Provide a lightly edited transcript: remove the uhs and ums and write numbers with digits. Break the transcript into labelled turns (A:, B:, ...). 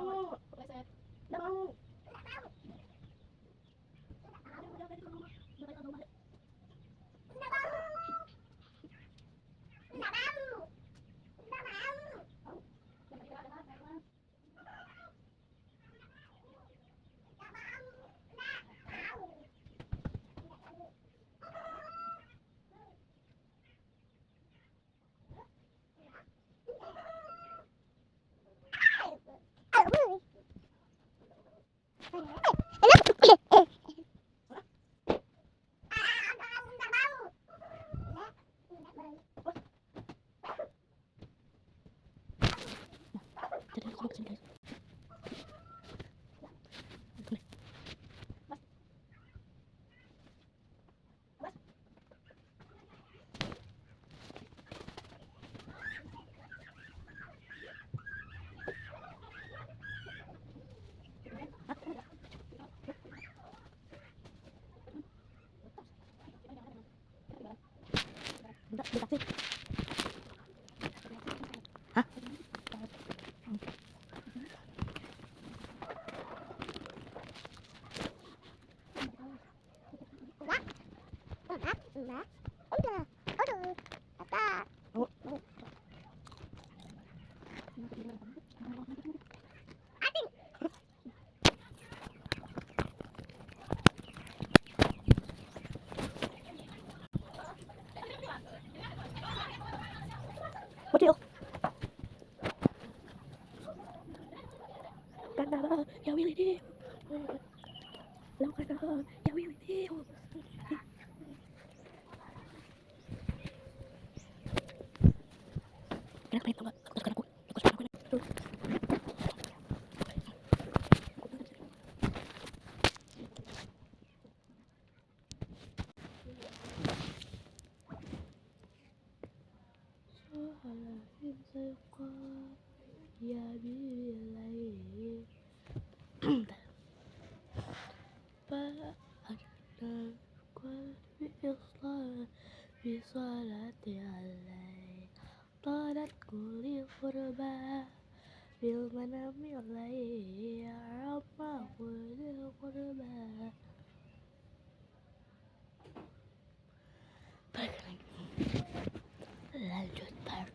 A: mau. Pleset. Nggak mau. Jadi aku mau kesini guys. Enggak, di taksi. Hah? Oh. Bocil. Karena ya Willy deh. Lakukan ya Willy deh. Enak banget enggak? Aku suka aku. Ya bilai ba'adna qalbi islah bisalati alai tadat kulli qurba bil manami alai amma kulli qurba. Balik lagi. Lanjut part